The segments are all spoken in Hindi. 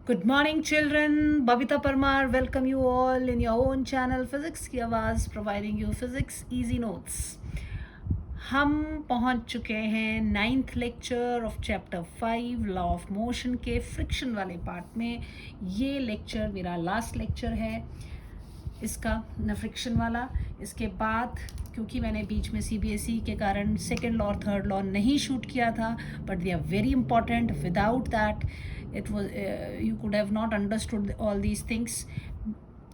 Good morning, children. Babita Parmar, welcome you all in your own channel Physics की आवाज़, providing you physics easy notes. हम पहुंच चुके हैं 9th lecture of chapter 5 law of motion के फ्रिक्शन वाले पार्ट में. ये लेक्चर मेरा लास्ट लेक्चर है इसका न फ्रिक्शन वाला. इसके बाद क्योंकि मैंने बीच में CBSE के कारण सेकेंड लॉ और थर्ड लॉ नहीं शूट किया था, but they are very important. Without that it was you could have not understood all these things.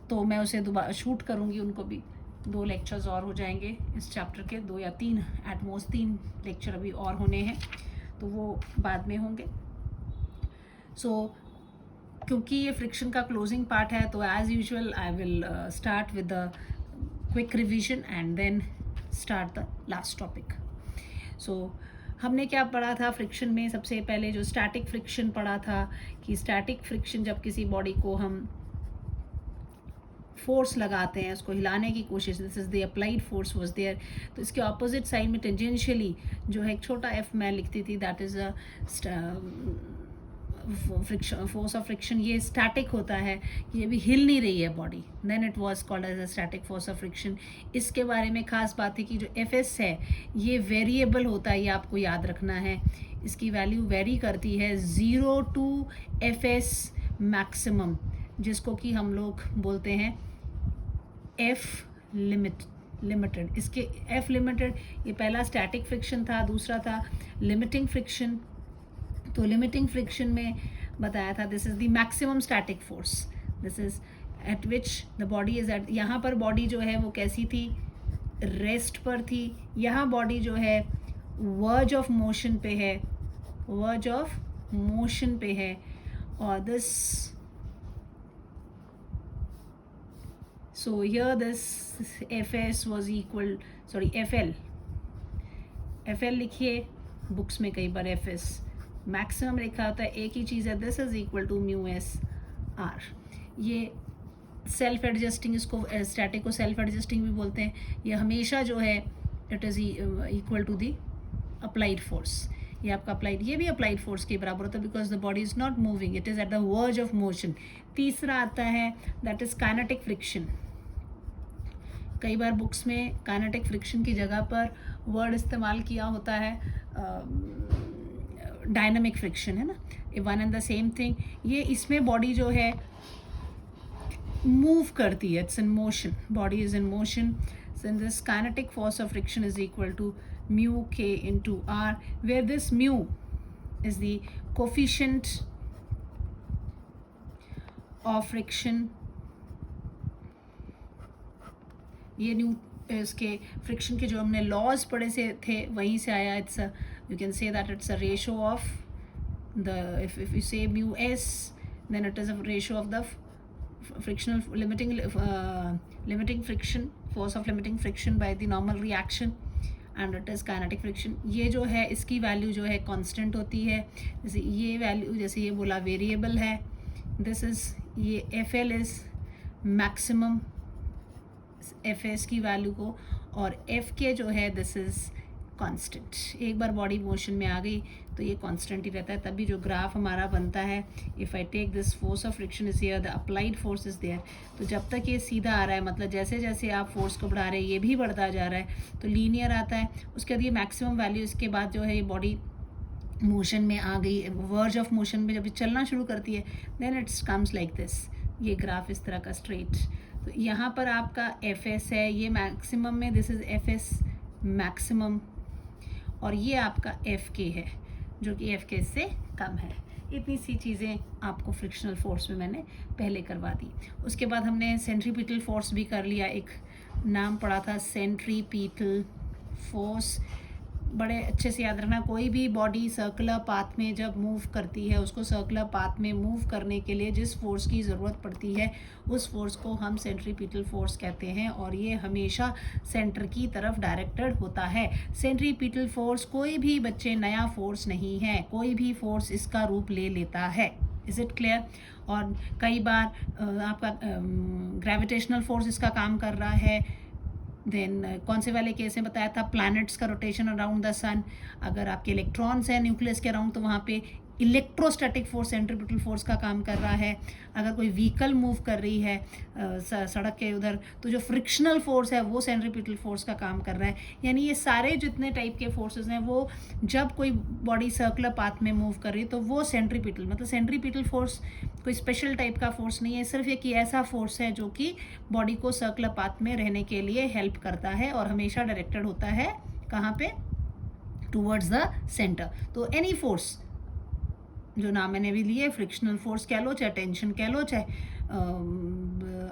तो मैं उसे दोबारा शूट करूँगी, उनको भी 2 लेक्चर्स और हो जाएंगे इस चैप्टर के, 2 या 3 एट मोस्ट 3 लेक्चर अभी और होने हैं, तो वो बाद में होंगे. सो क्योंकि ये फ्रिक्शन का क्लोजिंग पार्ट है, तो as usual I will start with the quick revision and then start the last topic. So हमने क्या पढ़ा था फ्रिक्शन में? सबसे पहले जो स्टैटिक फ्रिक्शन पढ़ा था कि स्टैटिक फ्रिक्शन जब किसी बॉडी को हम फोर्स लगाते हैं, उसको हिलाने की कोशिश, this is the applied force was there, तो इसके ऑपोजिट साइड में टेंजेंशियली जो है एक छोटा एफ मैं लिखती थी, that is a friction, force of friction. ये स्टैटिक होता है, ये भी हिल नहीं रही है body, then it was called as a static force of friction. इसके बारे में खास बात है कि जो एफ एस है ये वेरिएबल होता है, ये आपको याद रखना है. इसकी वैल्यू वेरी करती है 0 टू एफ एस मैक्सिमम, जिसको कि हम लोग बोलते हैं एफ लिमिटेड. इसके एफ लिमिटेड, ये पहला स्टैटिक फ्रिक्शन था, दूसरा था लिमिटिंग फ्रिक्शन. तो लिमिटिंग फ्रिक्शन में बताया था this is the maximum static force, this is at which the body is at. यहाँ पर बॉडी जो है वो कैसी थी? रेस्ट पर थी. यहाँ बॉडी जो है वर्ज ऑफ मोशन पे है, वर्ज ऑफ मोशन पे है. और this, so here this fs was equal, sorry fl लिखिए, बुक्स में कई बार fs मैक्सिमम लिखा होता है, एक ही चीज़ है, this is equal to mu S R. ये सेल्फ एडजस्टिंग, इसको स्टैटिक को सेल्फ एडजस्टिंग भी बोलते हैं. ये हमेशा जो है it is equal to the applied force. ये आपका अप्लाइड, ये भी अप्लाइड फोर्स के बराबर होता है, because the body is not moving, it is at the verge of motion. तीसरा आता है दैट इज़ काइनेटिक फ्रिक्शन. कई बार बुक्स में काइनेटिक फ्रिक्शन की जगह पर वर्ड इस्तेमाल किया होता है डायनामिक फ्रिक्शन, है ना, one and the same thing. ये इसमें बॉडी जो है मूव करती है, it's in motion, body is in motion. So in this kinetic force of friction is equal to mu K into R, where this mu is the coefficient of friction. ये न्यू इसके फ्रिक्शन के जो हमने लॉज पढ़े से थे वहीं से आया. It's you can say that it's a ratio of the, if you say mu s, then it is a ratio of the frictional limiting friction, force of limiting friction by the normal reaction, and it is kinetic friction. ये जो है इसकी वैल्यू जो है कांस्टेंट होती है. जैसे ये वैल्यू, जैसे ये बोला वेरिएबल है, दिस इज, ये F L is maximum F S की वैल्यू को, और एफ के जो है दिस इज कांस्टेंट. एक बार बॉडी मोशन में आ गई तो ये कांस्टेंट ही रहता है. तभी जो ग्राफ हमारा बनता है, if I take this force of friction is here, the applied force is there, तो जब तक ये सीधा आ रहा है, मतलब जैसे जैसे आप फोर्स को बढ़ा रहे हैं ये भी बढ़ता जा रहा है, तो लीनियर आता है. उसके बाद ये मैक्सिमम वैल्यू, इसके बाद जो है ये बॉडी मोशन में आ गई, वर्ज ऑफ मोशन में जब ये चलना शुरू करती है, then it's comes like this, ये ग्राफ इस तरह का स्ट्रेट. तो यहाँ पर आपका एफ एस है, ये मैक्सिमम में, this is F S maximum, और ये आपका एफ के है जो कि एफ के से कम है. इतनी सी चीज़ें आपको फ्रिक्शनल फोर्स में मैंने पहले करवा दी. उसके बाद हमने सेंट्रीपिटल फोर्स भी कर लिया. एक नाम पढ़ा था सेंट्रीपिटल फोर्स, बड़े अच्छे से याद रखना. कोई भी बॉडी सर्कुलर पाथ में जब मूव करती है, उसको सर्कुलर पाथ में मूव करने के लिए जिस फोर्स की ज़रूरत पड़ती है उस फोर्स को हम सेंट्रीपिटल फोर्स कहते हैं, और ये हमेशा सेंटर की तरफ डायरेक्टेड होता है. सेंट्रीपिटल फोर्स कोई भी बच्चे नया फोर्स नहीं है, कोई भी फोर्स इसका रूप ले लेता है. Is it clear? और कई बार आपका ग्रेविटेशनल फोर्स इसका काम कर रहा है. देन कौन से वाले केस में बताया था? प्लैनेट्स का रोटेशन अराउंड द सन. अगर आपके इलेक्ट्रॉन्स हैं न्यूक्लियस के अराउंड, तो वहाँ पे इलेक्ट्रोस्टैटिक फोर्स सेंट्रीपिटल फोर्स का काम कर रहा है। अगर कोई व्हीकल मूव कर रही है सड़क के उधर, तो जो फ्रिक्शनल फोर्स है वो सेंट्रीपिटल फोर्स का काम कर रहा है। यानी ये सारे जितने टाइप के फोर्सेस हैं, वो जब कोई बॉडी सर्कुलर पाथ में मूव कर रही है तो वो सेंट्रीपिटल, मतलब सेंट्रीपिटल फोर्स कोई स्पेशल टाइप का फोर्स नहीं है, सिर्फ एक ऐसा फोर्स है जो कि बॉडी को सर्कुलर पाथ में रहने के लिए हेल्प करता है और हमेशा डायरेक्टेड होता है कहाँ पे, टूवर्ड्स द सेंटर। तो एनी फोर्स जो नाम मैंने भी लिए, फ्रिक्शनल फोर्स कह लो, चाहे टेंशन कह लो, चाहे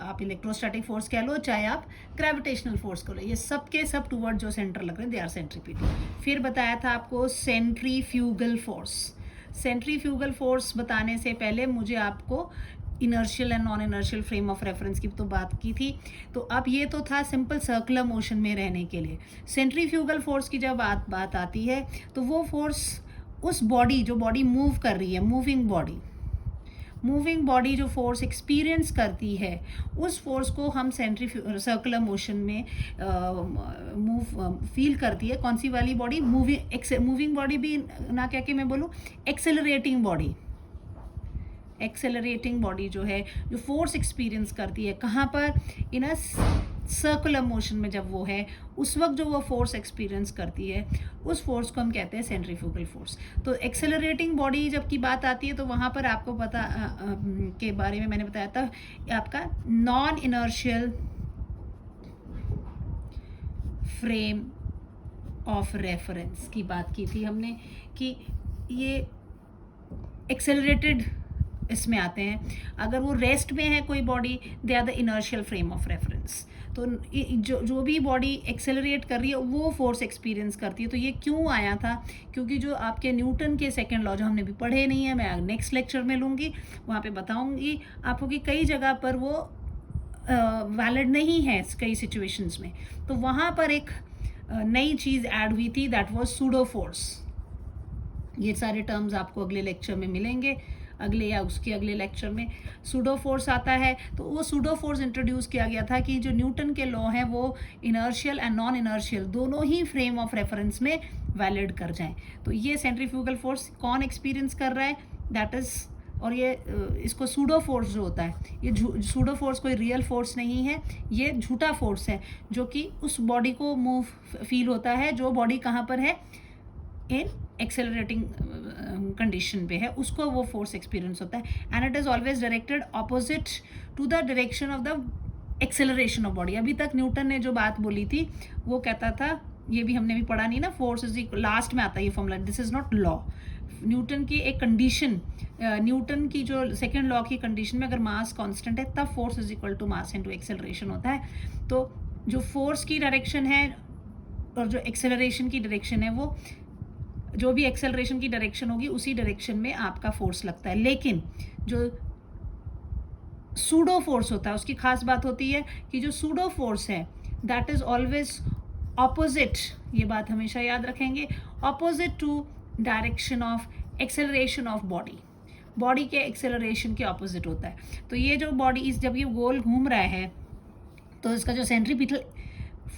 आप इलेक्ट्रोस्टैटिक फोर्स कह लो, चाहे आप ग्रेविटेशनल फोर्स कह लो, ये सब के सब टूवर्ड जो सेंटर लग रहे हैं, दे आर सेंट्रीपिटल। फिर बताया था आपको सेंट्रीफ्यूगल फोर्स। सेंट्रीफ्यूगल फोर्स बताने से पहले मुझे आपको inertial and non inertial frame of reference की तो बात की थी। तो अब ये तो था सिंपल सर्कुलर मोशन में रहने के लिए। सेंट्रीफ्यूगल फोर्स की जब बात आती है तो वो फोर्स उस बॉडी, जो बॉडी मूव कर रही है, मूविंग बॉडी जो फोर्स एक्सपीरियंस करती है, उस फोर्स को हम सर्कुलर मोशन में फील करती है। कौन सी वाली बॉडी? मूविंग बॉडी भी ना कह के मैं बोलूँ एक्सेलरेटिंग बॉडी जो है, जो फोर्स एक्सपीरियंस करती है कहाँ पर, इन अ सर्कुलर मोशन में जब वो है, उस वक्त जो वो फोर्स एक्सपीरियंस करती है, उस फोर्स को हम कहते हैं सेंट्रीफ्यूगल फोर्स। तो एक्सेलरेटिंग बॉडी जब की बात आती है तो वहाँ पर आपको पता के बारे में मैंने बताया था, आपका non inertial frame of reference की बात की थी हमने, कि ये एक्सेलरेटेड इसमें आते हैं। अगर वो रेस्ट में है कोई body, they are the inertial frame of reference. तो जो भी बॉडी एक्सेलरेट कर रही है वो फोर्स एक्सपीरियंस करती है। तो ये क्यों आया था? क्योंकि जो आपके न्यूटन के सेकंड लॉ, जो हमने भी पढ़े नहीं है, मैं नेक्स्ट लेक्चर में लूँगी, वहाँ पे बताऊँगी आपको कि कई जगह पर वो वैलिड नहीं है कई सिचुएशंस में। तो वहाँ पर एक नई चीज़ ऐड हुई थी, दैट वाज सूडो फोर्स। ये सारे टर्म्स आपको अगले लेक्चर में मिलेंगे, अगले या उसके अगले लेक्चर में सूडो फोर्स आता है। तो वो सूडो फोर्स इंट्रोड्यूस किया गया था कि जो न्यूटन के लॉ हैं वो इनर्शियल एंड नॉन इनर्शियल दोनों ही फ्रेम ऑफ रेफरेंस में वैलिड कर जाएं। तो ये सेंट्रीफ्यूगल फोर्स कौन एक्सपीरियंस कर रहा है, दैट इज़, और ये इसको सूडो फोर्स जो होता है, ये सूडो फोर्स कोई रियल फोर्स नहीं है, ये झूठा फोर्स है जो कि उस बॉडी को मूव फील होता है, जो बॉडी कहाँ पर है, इन एक्सेलरेटिंग कंडीशन पे है, उसको वो फोर्स एक्सपीरियंस होता है। And it is always directed opposite to the direction of the acceleration of body. अभी तक न्यूटन ने जो बात बोली थी वो कहता था, ये भी हमने भी पढ़ा नहीं ना, फोर्स इज लास्ट में आता है ये formula, this is not law. Newton की एक कंडीशन, न्यूटन की जो सेकेंड लॉ की कंडीशन में अगर मास कांस्टेंट है तब force is equal to mass into acceleration होता है। तो जो फोर्स की डायरेक्शन है और जो एक्सेलरेशन की डायरेक्शन है, वो जो भी एक्सेलरेशन की डायरेक्शन होगी उसी डायरेक्शन में आपका फोर्स लगता है। लेकिन जो सूडो फोर्स होता है उसकी खास बात होती है कि जो सूडो फोर्स है दैट इज ऑलवेज ऑपोजिट, ये बात हमेशा याद रखेंगे, opposite to direction of acceleration of body के एक्सेलरेशन के ऑपोजिट होता है। तो ये जो बॉडी जब ये गोल घूम रहा है तो इसका जो सेंट्रीपिटल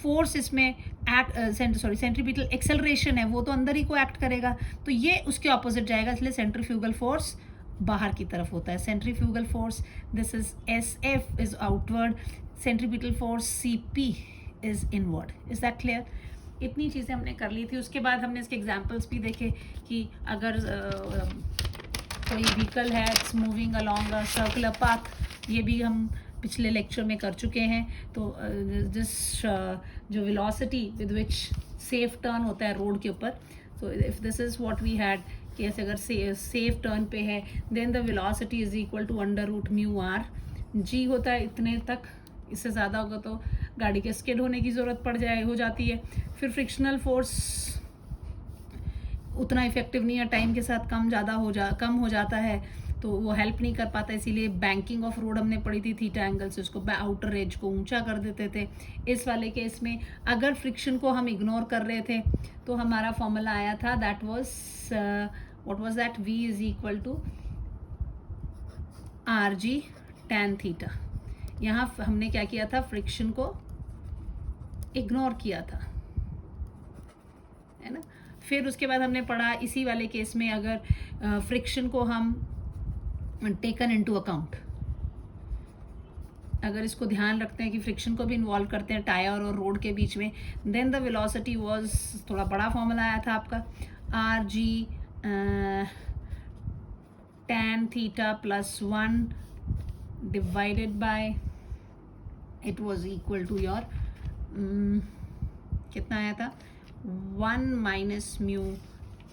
फोर्स इसमें सेंट्रीपिटल एक्सेलरेशन है वो तो अंदर ही को एक्ट करेगा, तो ये उसके ऑपोजिट जाएगा, इसलिए सेंट्रीफ्यूगल फोर्स बाहर की तरफ होता है। Centrifugal force this is SF is outward, centripetal force CP is inward. Is that clear? इतनी चीज़ें हमने कर ली थी। उसके बाद हमने इसके एग्जाम्पल्स भी देखे कि अगर कोई व्हीकल है it's moving along a circular path, ये भी हम पिछले लेक्चर में कर चुके हैं। तो जिस जो velocity with which safe turn होता है रोड के ऊपर, तो if this is what we had कि ऐसे अगर सेफ टर्न पे है then the velocity is equal to √μr। g होता है इतने तक, इससे ज़्यादा होगा तो गाड़ी के स्किड होने की ज़रूरत हो जाती है। फिर फ्रिक्शनल फोर्स उतना इफेक्टिव नहीं है, टाइम के साथ कम हो जाता है, तो वो हेल्प नहीं कर पाता, इसीलिए बैंकिंग ऑफ रोड हमने पढ़ी थी थीटा एंगल से, उसको आउटर एज को ऊंचा कर देते थे। इस वाले केस में अगर फ्रिक्शन को हम इग्नोर कर रहे थे तो हमारा फॉर्मूला आया था, that was what was that, V is equal to RG tan theta. यहाँ हमने क्या किया था, फ्रिक्शन को इग्नोर किया था, है ना। फिर उसके बाद हमने पढ़ा इसी वाले केस में अगर फ्रिक्शन को हम टेकन इनटू अकाउंट, अगर इसको ध्यान रखते हैं कि फ्रिक्शन को भी इन्वॉल्व करते हैं टायर और रोड के बीच में, देन द वेलोसिटी वाज, थोड़ा बड़ा फॉर्मूला आया था आपका, are G tan theta plus 1 divided by, it was equal to your कितना आया था, 1 minus mu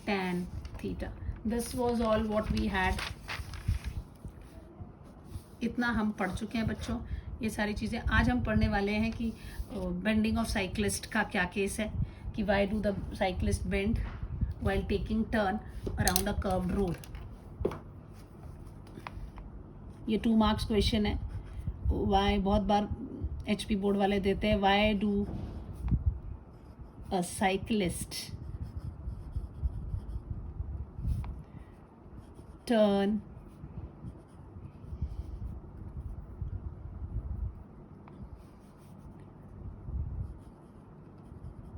tan theta. This was all what we had. इतना हम पढ़ चुके हैं बच्चों, ये सारी चीज़ें आज हम पढ़ने वाले हैं कि बेंडिंग ऑफ साइक्लिस्ट का क्या केस है, कि why do the cyclist bend while taking turn around a curved road. ये 2 मार्क्स क्वेश्चन है, वाई बहुत बार HP बोर्ड वाले देते हैं, why do a cyclist turn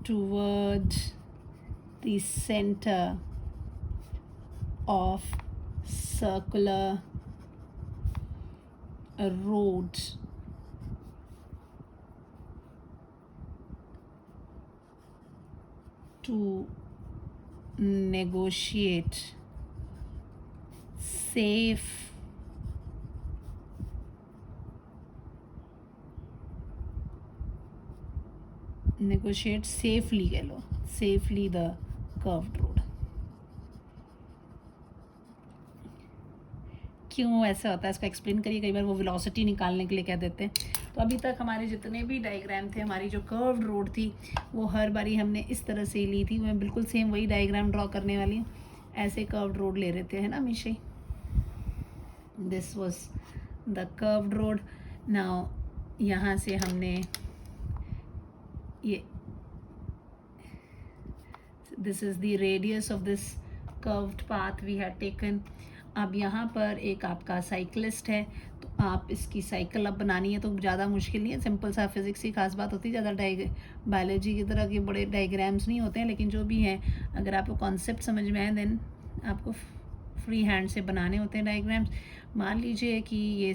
toward the center of circular road to negotiate safe negotiate safely, कह लो safely the curved road. क्यों ऐसा होता है इसको एक्सप्लेन करिए, कई बार वो वेलोसिटी निकालने के लिए कह देते हैं. तो अभी तक हमारे जितने भी डायग्राम थे, हमारी जो कर्व्ड रोड थी वो हर बारी हमने इस तरह से ली थी. मैं बिल्कुल सेम वही डायग्राम ड्रॉ करने वाली हूँ, ऐसे कर्व्ड रोड ले रहे थे, है ना हमेशा ही. This was the curved road. Now यहाँ से हमने ये, this is the radius of this curved path we had taken. अब यहाँ पर एक आपका साइकिलिस्ट है, तो आप इसकी साइकिल अब बनानी है तो ज़्यादा मुश्किल नहीं है, सिंपल सा फिज़िक्स की खास बात होती है, ज़्यादा बायोलॉजी की तरह के बड़े डायग्राम्स नहीं होते हैं, लेकिन जो भी हैं अगर आपको कॉन्सेप्ट समझ में आए देन आपको फ्री हैंड से बनाने होते हैं डायग्राम्स. मान लीजिए कि ये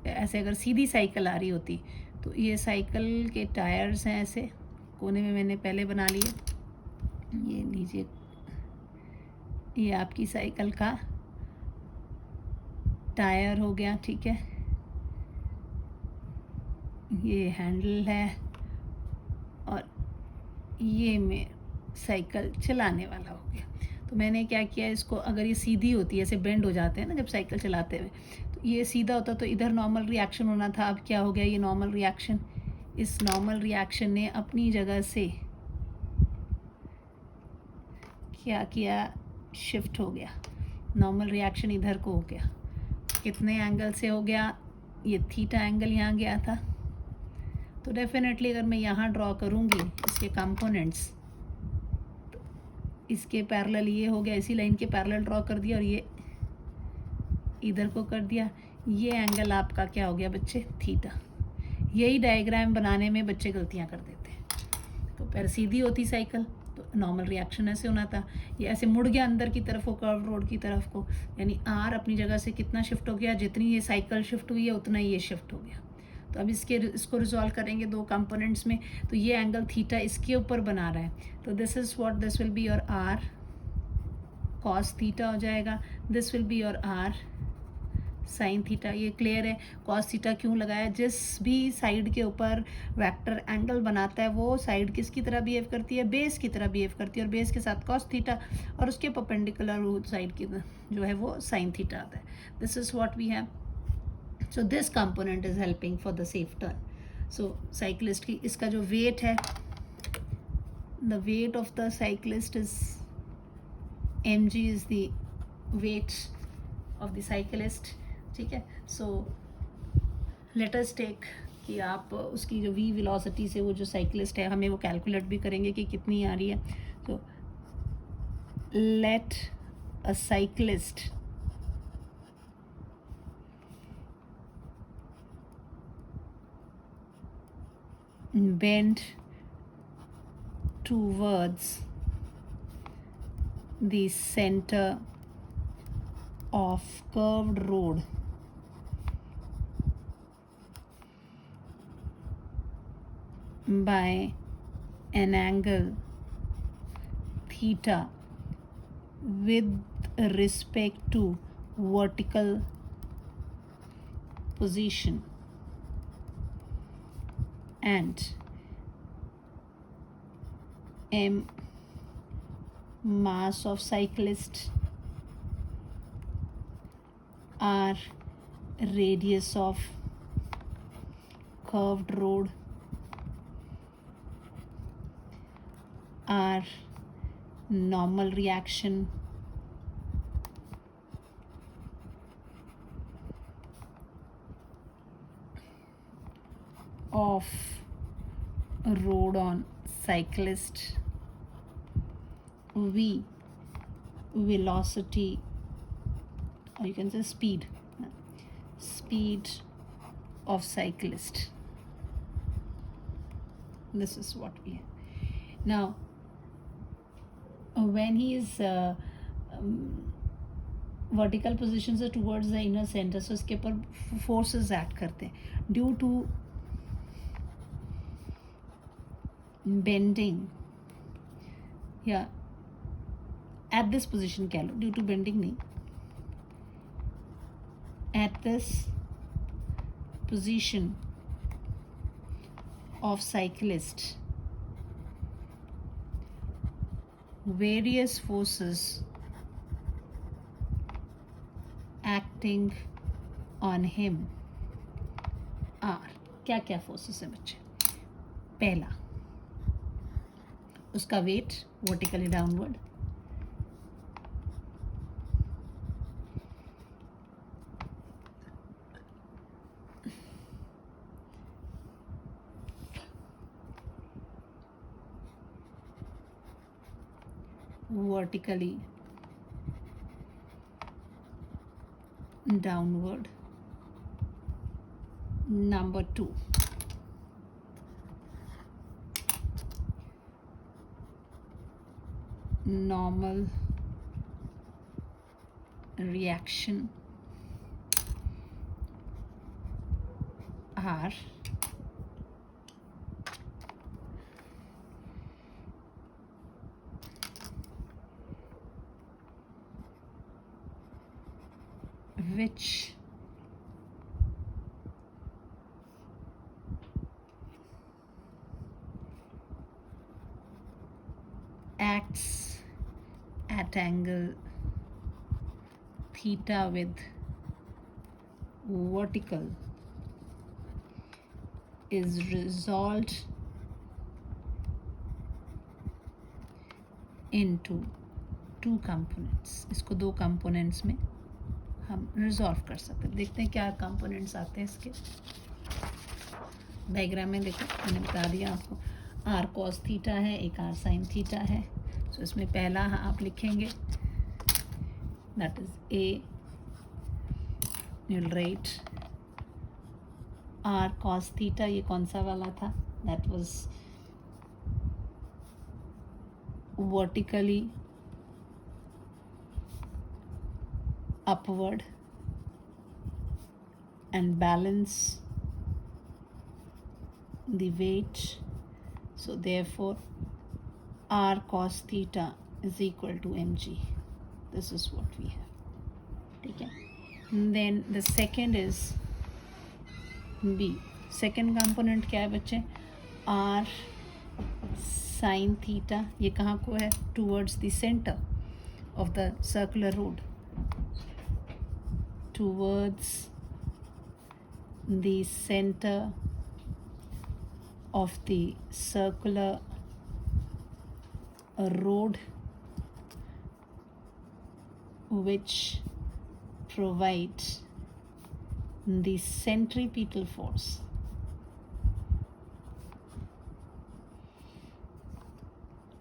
ऐसे अगर सीधी साइकिल आ रही होती तो ये साइकिल के टायर्स हैं, ऐसे कोने में मैंने पहले बना लिए. ये लीजिए, ये आपकी साइकिल का टायर हो गया, ठीक है. ये हैंडल है और ये मैं साइकिल चलाने वाला हो गया. तो मैंने क्या किया, इसको अगर ये सीधी होती है, ऐसे बेंड हो जाते हैं ना जब साइकिल चलाते हुए, तो ये सीधा होता तो इधर नॉर्मल रिएक्शन होना था. अब क्या हो गया, ये नॉर्मल रिएक्शन, इस नॉर्मल रिएक्शन ने अपनी जगह से क्या किया, शिफ्ट हो गया. नॉर्मल रिएक्शन इधर को हो गया. कितने एंगल से हो गया, ये थीटा एंगल यहाँ गया था. तो डेफिनेटली अगर मैं यहाँ ड्रॉ करूँगी इसके कंपोनेंट्स, तो इसके पैरेलल ये हो गया, इसी लाइन के पैरेलल ड्रॉ कर दिया और ये इधर को कर दिया. ये एंगल आपका क्या हो गया बच्चे, थीटा. यही डायग्राम बनाने में बच्चे गलतियाँ कर देते हैं. तो पहले सीधी होती साइकिल तो नॉर्मल रिएक्शन ऐसे होना था, ये ऐसे मुड़ गया अंदर की तरफ को, कर्व रोड की तरफ को, यानी आर अपनी जगह से कितना शिफ्ट हो गया, जितनी ये साइकिल शिफ्ट हुई है उतना ही ये शिफ्ट हो गया. तो अब इसको रिजॉल्व करेंगे 2 कंपोनेंट्स में. तो ये एंगल थीटा इसके ऊपर बना रहा है, तो this is what, this will be your R cos theta हो जाएगा. This will be your R sine theta. ये क्लियर है. कॉस थीटा क्यों लगाया, जिस भी साइड के ऊपर वेक्टर एंगल बनाता है वो साइड किसकी तरह बिहेव करती है, बेस की तरह बिहेव करती है, और बेस के साथ कॉस थीटा, और उसके परपेंडिकुलर साइड की जो है वो साइन थीटा आता है. This is what we have. So this component is helping for the safe turn. So cyclist की इसका जो वेट है, the weight of the cyclist is mg is the weight of the cyclist, ठीक है. सो लेट अस टेक कि आप उसकी जो v वेलोसिटी से वो जो साइकिलिस्ट है, हमें वो कैलकुलेट भी करेंगे कि कितनी आ रही है. तो let a cyclist bend towards the center of curved road by an angle theta with respect to vertical position and m mass of cyclist, r radius of curved road, r normal reaction of road on cyclist, v velocity, or you can say speed of cyclist. This is what we have. Now when he is vertical position से टूवर्ड्स द इनर सेंटर, सो इसके ऊपर फोर्सेस एक्ट करते हैं ड्यू टू बेंडिंग, या एट दिस पोजिशन कह लो, ड्यू टू बेंडिंग नहीं, at this position of cyclist various forces acting on him are, क्या क्या फोर्सेस है बच्चे? पहला, उसका weight vertically downward, vertically downward. Number 2, normal reaction, R which acts at angle theta with vertical is resolved into two components. इसको दो components में हम रिजॉल्व कर सकते हैं. देखते हैं क्या कंपोनेंट्स आते हैं इसके. डायग्राम में देखो, मैंने बता दिया आपको, आर कॉस थीटा है, एक आर साइन थीटा है. सो इसमें पहला आप लिखेंगे, that is a, you will write R cos theta. ये कौन सा वाला था? That was vertically upward and balance the weight, so therefore r cos theta is equal to mg. This is what we have. Okay, and then the second is b. second component क्या है बच्चे? r sin theta. ये कहाँ को है? towards the center of the circular road, towards the center of the circular road, which provides the centripetal force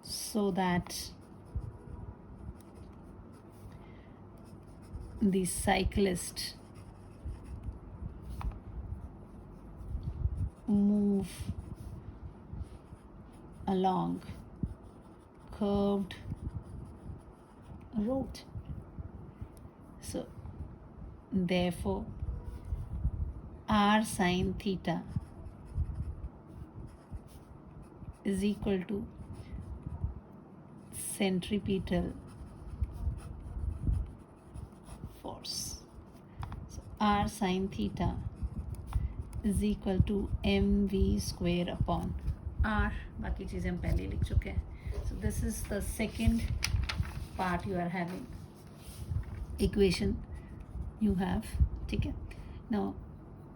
so that the cyclist move along curved road. So therefore r sin theta is equal to centripetal force. So r sin theta is equal to mv square upon r. बाकी चीज़ें हम पहले लिख चुके हैं. So this is the second part you are having. Equation you have. ठीक है. Now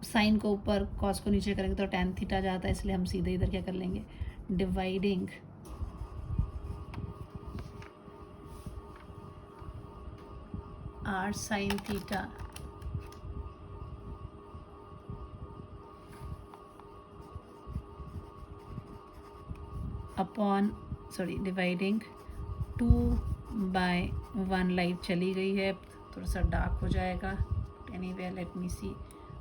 साइन को ऊपर कॉस को नीचे करेंगे तो tan थीटा जाता है, इसलिए हम सीधे इधर क्या कर लेंगे, dividing r sin theta upon dividing 2/1. Light चली गई है, थोड़ा सा डार्क हो जाएगा. एनीवे लेट मी सी,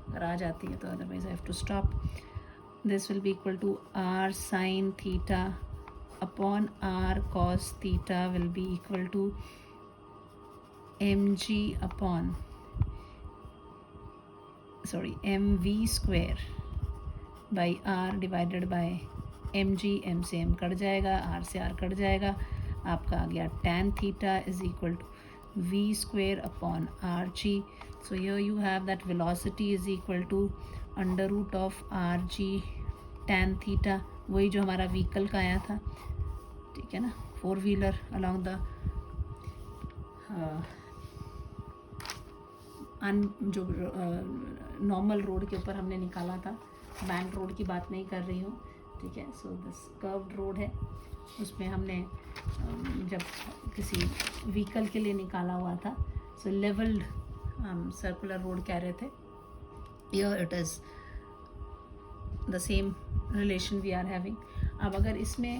अगर आ जाती है तो, otherwise I have to stop. This will be equal to r sin theta upon r cos theta will be equal to mg upon mv square by r divided by mg. m से m कट जाएगा, r से r कट जाएगा. आपका आ गया tan theta is equal to v square upon R G. So here you have that velocity is equal to under root of R G tan theta, वही जो हमारा व्हीकल का आया था. ठीक है ना, 4-व्हीलर अलॉन्ग द जो नॉर्मल रोड के ऊपर हमने निकाला था. बैंक रोड की बात नहीं कर रही हूँ. ठीक है. सो दिस कर्व्ड रोड है, उसमें हमने जब किसी व्हीकल के लिए निकाला हुआ था. सो लेवल्ड सर्कुलर रोड कह रहे थे. Here it is the same relation we are having. अब अगर इसमें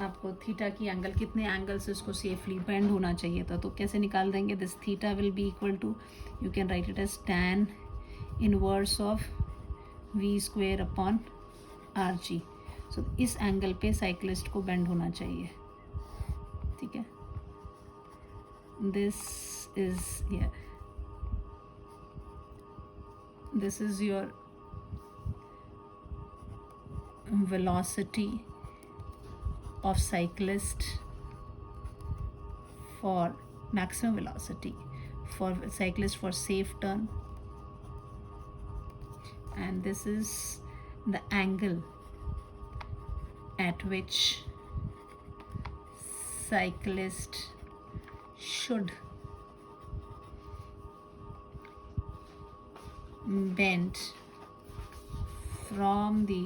आपको थीटा की एंगल, कितने एंगल से इसको सेफली बेंड होना चाहिए था, तो कैसे निकाल देंगे. This theta will be equal to, you can write it as tan inverse of v square upon R G. So इस एंगल पे साइक्लिस्ट को बेंड होना चाहिए. ठीक है. This is your velocity of cyclist for maximum velocity for cyclist for safe turn, and this is the angle at which cyclist should bend from the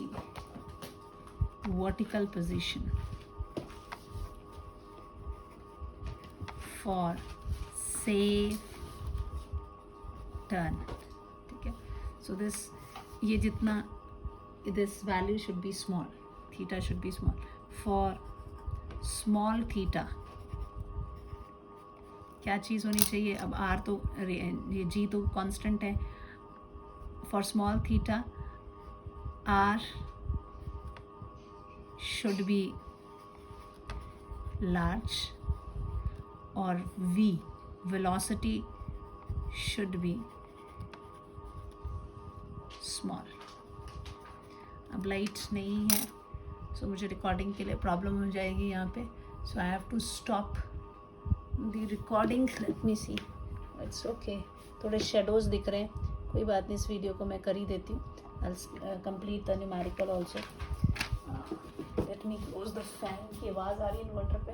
vertical position for safe turn. ठीक है. So ये जितना, this value should be small, theta should be small. For small theta क्या चीज़ होनी चाहिए. अब r तो ये g तो कांस्टेंट है. For small theta r should be large or v velocity should be small. अब लाइट नहीं है, सो मुझे रिकॉर्डिंग के लिए प्रॉब्लम हो जाएगी यहाँ पे. So I have to stop the recording. Let me see. It's okay. थोड़े शेडोज दिख रहे हैं, कोई बात नहीं, इस वीडियो को मैं कर ही देती हूँ. आई complete the numerical also. Let me close the fan. की आवाज़ आ रही है इन्वर्टर पे.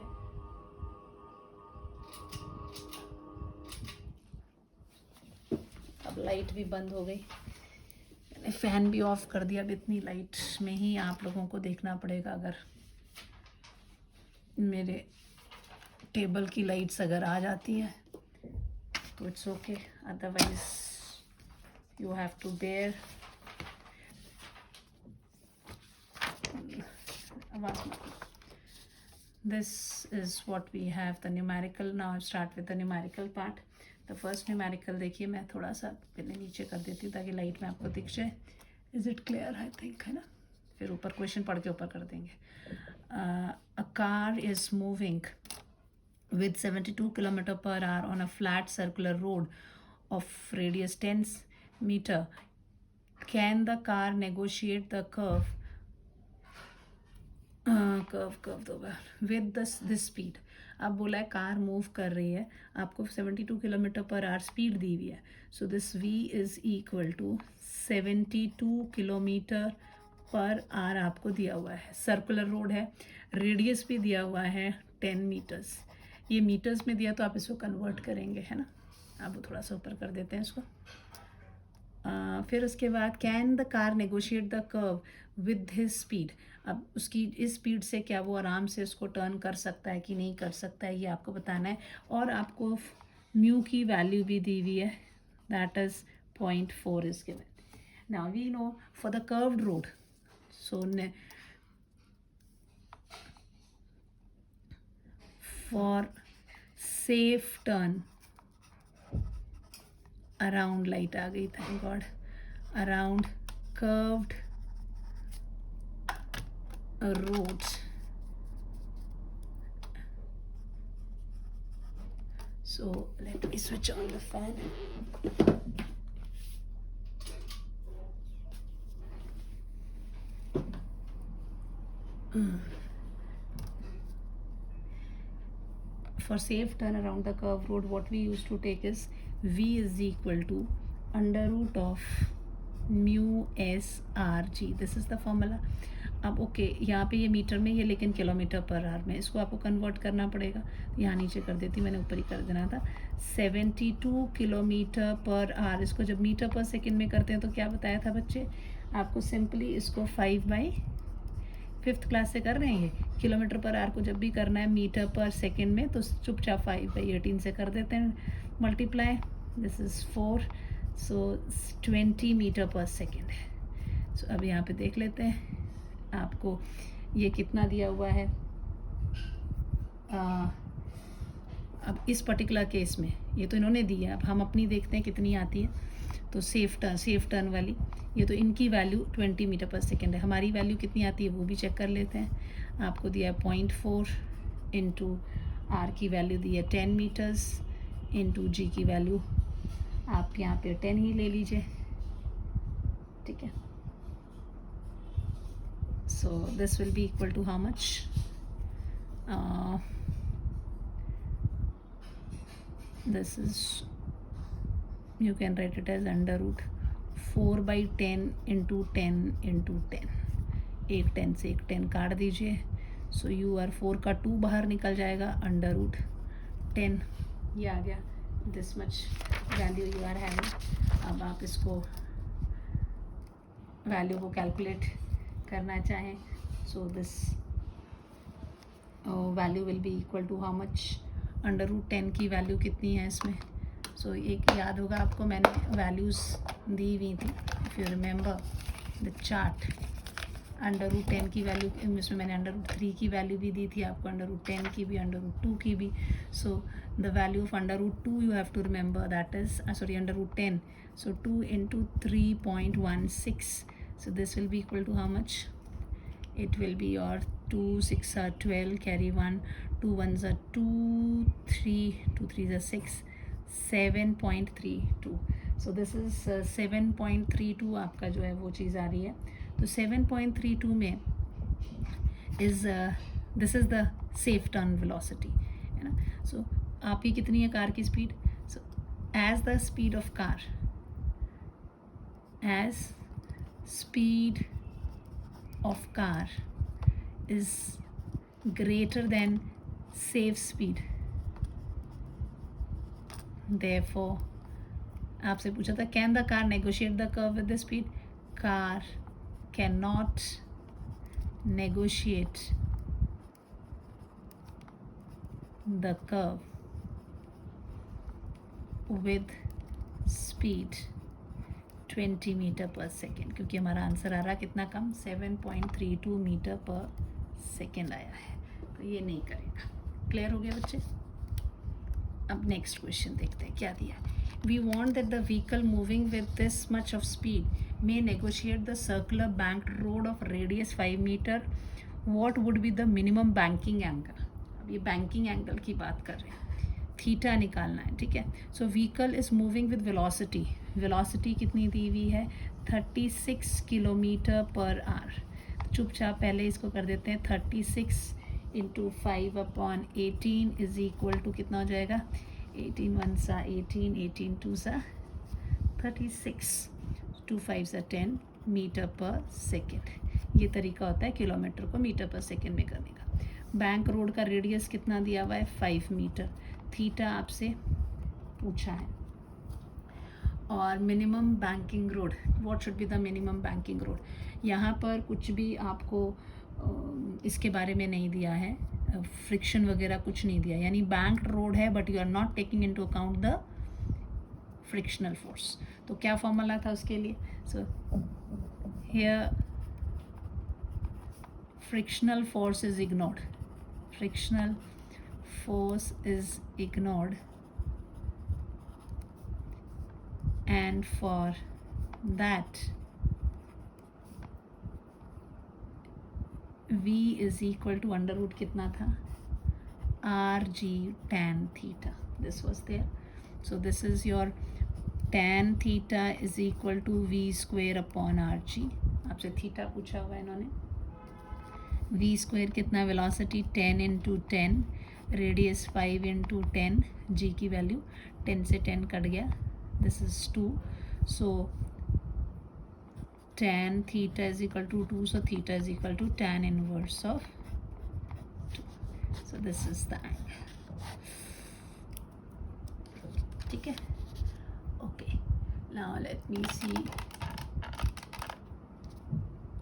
अब लाइट भी बंद हो गई, मैंने फ़ैन भी ऑफ कर दिया. अब इतनी लाइट में ही आप लोगों को देखना पड़ेगा. अगर मेरे टेबल की लाइट्स अगर आ जाती हैं तो it's okay, otherwise you have to bear. This is what we have the numerical. Now I'll start with the numerical part. The first numerical देखिए, मैं थोड़ा सा पहले नीचे कर देती हूँ ताकि लाइट में आपको दिख जाए. Is it clear? I think है ना. फिर ऊपर क्वेश्चन पढ़ के ऊपर कर देंगे. A car is moving with 72 km/h on a flat circular road of radius 10 meter, can the car negotiate the curve दो बार विद दिस स्पीड? अब बोला है कार मूव कर रही है, आपको 72 किलोमीटर पर आवर स्पीड दी हुई है. So this v is equal to 72 kilometre per hour आपको दिया हुआ है. सर्कुलर रोड है, रेडियस भी दिया हुआ है 10 मीटर्स. ये मीटर्स में दिया तो आप इसको कन्वर्ट करेंगे, है ना. अब थोड़ा सा ऊपर कर देते हैं इसको. फिर उसके बाद can the car negotiate the curve with his speed. अब उसकी इस स्पीड से क्या वो आराम से उसको टर्न कर सकता है कि नहीं कर सकता है, ये आपको बताना है. और आपको म्यू की वैल्यू भी दी हुई है, that is 0.4 is given. Now we know for the curved road, so for safe turn around, light आ गई, thank God, around curved roads, so let me switch on the fan. For safe turn around the curved road, what we used to take is v is equal to under root of mu s r g. This is the formula. अब ओके यहाँ पे ये मीटर में, ये लेकिन किलोमीटर पर आवर में, इसको आपको कन्वर्ट करना पड़ेगा. यहाँ नीचे कर देती, मैंने ऊपर ही कर देना था. 72 किलोमीटर पर आवर, इसको जब मीटर पर सेकंड में करते हैं तो क्या बताया था बच्चे आपको? सिंपली इसको 5/5 क्लास से कर रहे हैं. ये किलोमीटर पर आवर को जब भी करना है मीटर पर सेकंड में तो चुपचाप 5/18 से कर देते हैं multiply. This is 4, so 20 metre per second है. सो अब यहाँ पे देख लेते हैं आपको ये कितना दिया हुआ है. अब इस पर्टिकुलर केस में ये तो इन्होंने दी है, अब हम अपनी देखते हैं कितनी आती है. तो सेफ टर्न वाली, ये तो इनकी वैल्यू 20 मीटर पर सेकेंड है. हमारी वैल्यू कितनी आती है वो भी चेक कर लेते हैं. आपको दिया है 0.4 इंटू आर की वैल्यू दी है 10 मीटर्स इंटू जी की वैल्यू आप यहाँ पे 10 ही ले लीजिए, ठीक है. So this will be equal to how much? This is, you can write it as under root 4/10 into 10 into 10. एक 10 से एक 10 काट दीजिए. सो यू आर 4 का 2 बाहर निकल जाएगा, अंडर रूट 10 ये आ गया. This much value you are having. अब आप इसको वैल्यू को कैलकुलेट करना चाहें, so this value will be equal to how much? Under root 10 की वैल्यू कितनी है इसमें? सो एक याद होगा आपको, मैंने वैल्यूज़ दी हुई थी, if you remember the chart. Under root 10 की वैल्यू, इसमें मैंने अंडर रूट 3 की वैल्यू भी दी थी आपको, अंडर रूट 10 की भी, अंडर रूट 2 की भी. So the value of under root 2 you have to remember, that is under root 10, so 2 into 3.16. So this will be equal to how much? It will be your 2 6 are 12, carry 1, 2 1s are 2, 3 2 3s are 6, 7.32. So this is 7.32 आपका जो है वो चीज़ आ रही है. तो 7.32 में is this is the safe turn velocity, है ना. सो आपकी कितनी है कार की speed? So as the speed of car, as speed of car is greater than safe speed, therefore आपसे पूछा था can the car negotiate the curve with the speed? Car cannot negotiate the curve with speed 20 metre पर सेकेंड, क्योंकि हमारा आंसर आ रहा कितना कम, 7.32 मीटर पर सेकेंड आया है, तो ये नहीं करेगा. क्लियर हो गया बच्चे? अब नेक्स्ट क्वेश्चन देखते हैं क्या दिया. We want that the vehicle moving with this much of speed may negotiate the circular banked road of radius 5 metre. What would be the minimum banking angle? अब ये बैंकिंग एंगल की बात कर रहे हैं. थीटा निकालना है, ठीक है। So vehicle is moving with velocity, velocity कितनी दी हुई है 36 किलोमीटर पर आवर। चुपचाप पहले इसको कर देते हैं 36 इंटू 5/18 इज इक्वल टू कितना हो जाएगा 18 1 सा 18 18 2 सा 36 2 5 सा 10 मीटर पर सेकेंड। ये तरीका होता है किलोमीटर को मीटर पर सेकेंड में करने का। बैंक रोड का रेडियस कितना दिया हुआ है 5 मीटर, थीटा आपसे पूछा है। और minimum banking road, what should be the minimum banking road, यहाँ पर कुछ भी आपको इसके बारे में नहीं दिया है, फ्रिक्शन वगैरह कुछ नहीं दिया, यानी बैंक्ड रोड है but you are not taking into account the frictional force. तो क्या फॉर्मूला था उसके लिए, so here frictional force is ignored, frictional force is ignored, and for that v is equal to under root कितना था rg tan theta, this was there. So this is your tan theta is equal to v square upon rg, आपसे थीटा पूछा हुआ है इन्होंने। v स्क्वायर कितना, velocity 10 into 10, radius 5 into 10, g की वैल्यू 10 से 10 कट गया, this is 2, so tan theta is equal to 2, so theta is equal to tan inverse of 2, so this is the angle, ठीक है। Okay, now let me see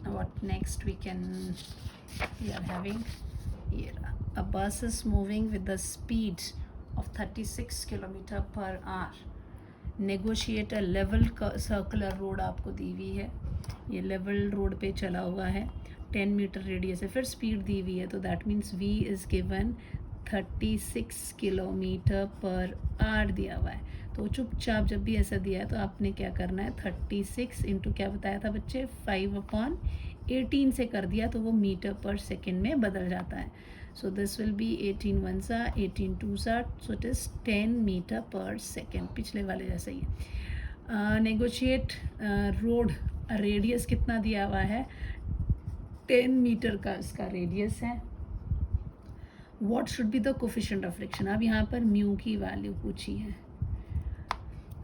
what next we are having here. A bus is moving with the speed of 36 km per hour. Negotiate a level circular road आपको दी हुई है, ये लेवल रोड पे चला हुआ है, 10 मीटर रेडियस है, फिर स्पीड दी हुई है, तो that means v is given 36 kilometre per our दिया हुआ है। तो चुपचाप जब भी ऐसा दिया है तो आपने क्या करना है 36 इंटू क्या बताया था बच्चे 5/18 से कर दिया तो वो मीटर पर सेकेंड में बदल जाता है। सो दिस विल बी 18 1 सा 18 2 सा, सो इट इज़ 10 मीटर पर सेकेंड, पिछले वाले जैसा ही है। नेगोशिएट रोड, रेडियस कितना दिया हुआ है 10 मीटर का इसका रेडियस है। What should be the coefficient of friction, अब यहाँ पर म्यू की वैल्यू पूछी है,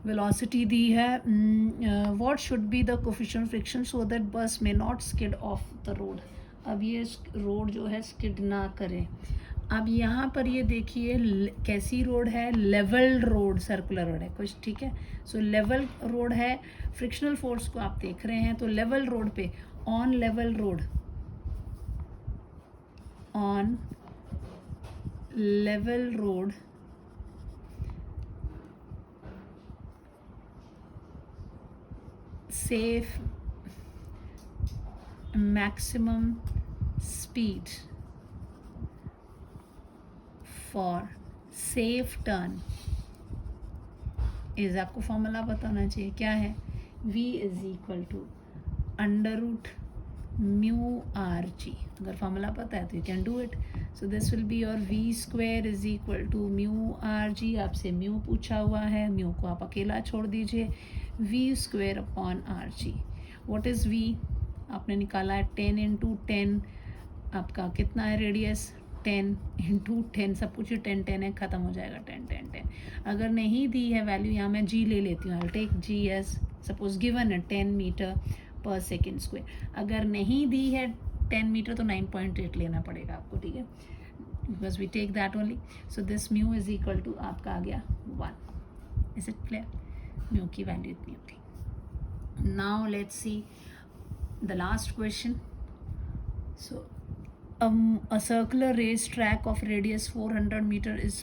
वेलोसिटी दी है, what should be the coefficient of friction so that बस में not skid of the road. अब ये रोड जो है स्किड ना करे। अब यहाँ पर ये देखिए कैसी रोड है, लेवल रोड, सर्कुलर रोड है कुछ, ठीक है। सो लेवल रोड है, फ्रिक्शनल फोर्स को आप देख रहे हैं, तो लेवल रोड पे on level road, on level road safe maximum speed for safe turn is, आपको फॉर्मूला बताना चाहिए क्या है, v is equal to under root mu R G. अगर फॉर्मूला पता है तो you can do it. So this will be your v square is equal to mu R G, आपसे म्यू पूछा हुआ है, म्यू को आप अकेला छोड़ दीजिए, v square upon R ji. What is v, आपने निकाला है 10 इंटू 10, आपका कितना है रेडियस 10 इंटू 10, सब कुछ 10 10 है, ख़त्म हो जाएगा 10 10 10। अगर नहीं दी है वैल्यू, यहाँ मैं g ले लेती हूँ, I take g as suppose given है 10 मीटर पर सेकेंड स्क्वायर। अगर नहीं दी है 10 मीटर तो 9.8 लेना पड़ेगा आपको, ठीक है, because we take that only. So this mu is equal to आपका आ गया 1। इज इट क्लियर, म्यू की वैल्यू इतनी होती। Now let's see the last question. So a circular race track of radius 400 meter is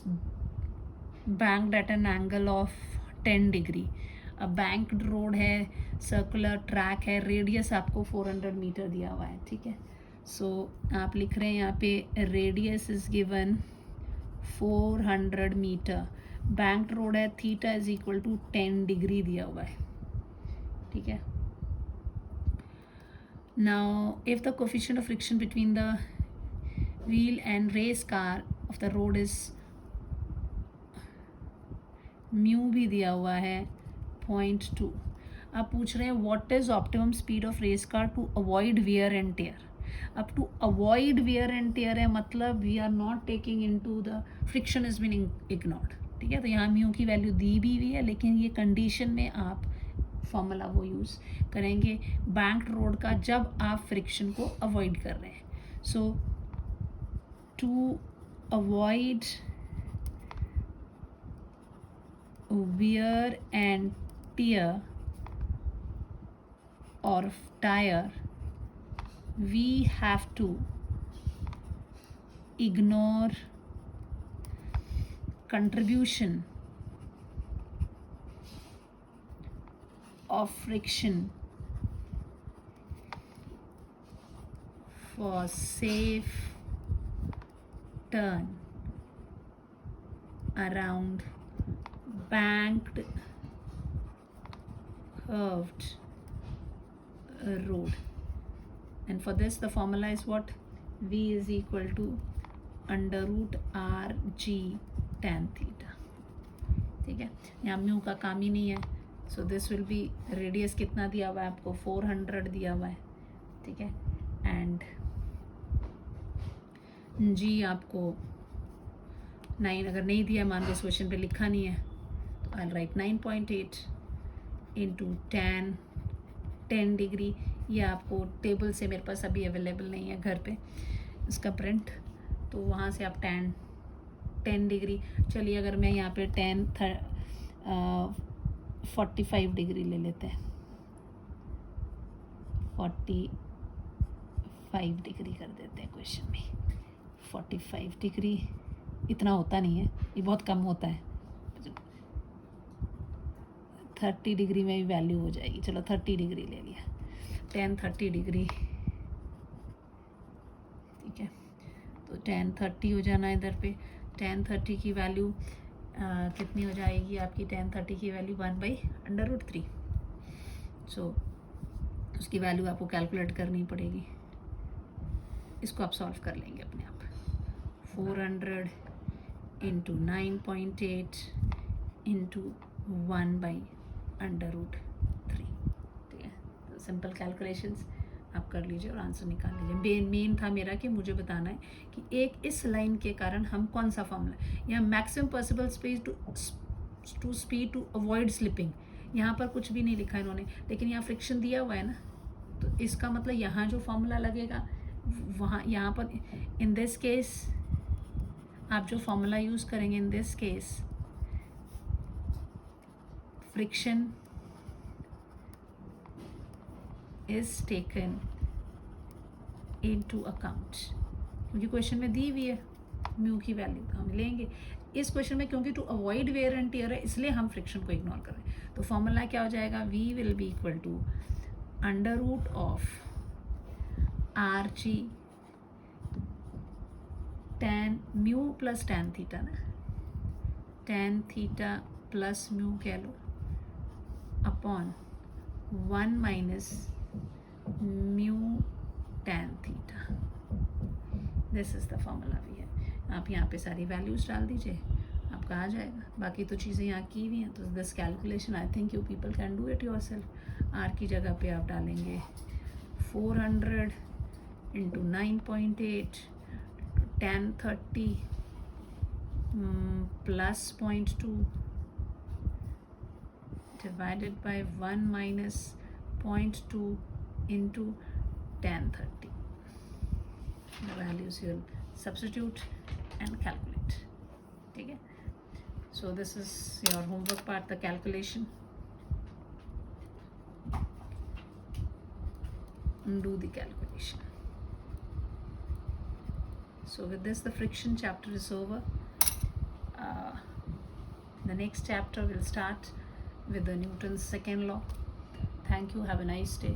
banked at an angle of 10 degree। अब बैंक्ड रोड है, सर्कुलर ट्रैक है, रेडियस आपको 400 मीटर दिया हुआ है, ठीक है। सो आप लिख रहे हैं यहाँ पे radius is given 400 metre, banked road है, theta is equal to 10 degree दिया हुआ है, ठीक है। Now if the coefficient of friction between the wheel and race car of the road is mu भी दिया हुआ है 0.2। अब पूछ रहे हैं what is optimum speed of race car to avoid wear and tear. अब to avoid wear and tear है मतलब we are not taking into the friction is been ignored, ठीक है। तो यहाँ म्यू की वैल्यू दी भी हुई है, लेकिन ये कंडीशन में आप फॉर्मूला वो यूज़ करेंगे बैंक्ड रोड का जब आप फ्रिक्शन को अवॉइड कर रहे हैं। So to avoid wear and tear of tire, we have to ignore contribution of friction for safe turn around banked curved road. And for this the formula is what? V is equal to under root r g tan theta, ठीक है। यहाँ म्यू का काम ही नहीं है, so this will B radius कितना दिया हुआ है आपको 400 दिया हुआ है, ठीक है। एंड जी आपको 9 अगर नहीं दिया, मान लो इस क्वेश्चन पे लिखा नहीं है, तो आई राइट 9.8 इंटू tan 10 डिग्री। ये आपको टेबल से मेरे पास अभी अवेलेबल नहीं है घर पे इसका प्रिंट, तो वहाँ से आप tan 10 डिग्री, चलिए अगर मैं यहाँ पे 45 डिग्री ले लेते हैं, 45 डिग्री कर देते हैं क्वेश्चन में। 45 डिग्री इतना होता नहीं है, ये बहुत कम होता है, 30 डिग्री में भी वैल्यू हो जाएगी, चलो 30 डिग्री ले लिया, tan 30 डिग्री, ठीक है। तो tan 30 हो जाना इधर पे, tan 30 की वैल्यू कितनी हो जाएगी आपकी, tan 30 की वैल्यू 1/√3। सो उसकी वैल्यू आपको कैलकुलेट करनी पड़ेगी, इसको आप सॉल्व कर लेंगे अपने आप। 400 इंटू 9.8 इंटू 1/√3, ठीक है। तो सिंपल कैलकुलेशंस आप कर लीजिए और आंसर निकाल लीजिए। मेन था मेरा कि मुझे बताना है कि एक इस लाइन के कारण हम कौन सा फॉर्मूला, यहाँ maximum possible speed to speed to avoid slipping, यहाँ पर कुछ भी नहीं लिखा इन्होंने, लेकिन यहाँ फ्रिक्शन दिया हुआ है ना, तो इसका मतलब यहाँ जो फॉर्मूला लगेगा वहाँ, यहाँ पर इन दिस केस आप जो फॉर्मूला यूज़ करेंगे, in this case friction is taken into account, क्योंकि क्वेश्चन में दी हुई है म्यू की वैल्यू हम लेंगे इस क्वेश्चन में, क्योंकि to avoid wear and tear है इसलिए हम फ्रिक्शन को इग्नोर कर रहे हैं। तो फॉर्मूला क्या हो जाएगा, v will be equal to under root of R G tan mu plus tan theta ना, tan थीटा प्लस म्यू कह लो upon 1 minus mu tan theta. This is the formula भी है। आप यहाँ पे सारी वैल्यूज़ डाल दीजिए, आपका आ जाएगा। बाकी तो चीज़ें यहाँ की हुई हैं, तो this calculation I think you people can do it yourself. R की जगह पे आप डालेंगे 400 इंटू 9.8 tan 30 plus 0.2 divided by 1 minus 0.2 into tan 30. The values you'll substitute and calculate. Okay? So this is your homework part, the calculation. Do the calculation. So with this the friction chapter is over. The next chapter will start with the Newton's second law. Thank you. Have a nice day.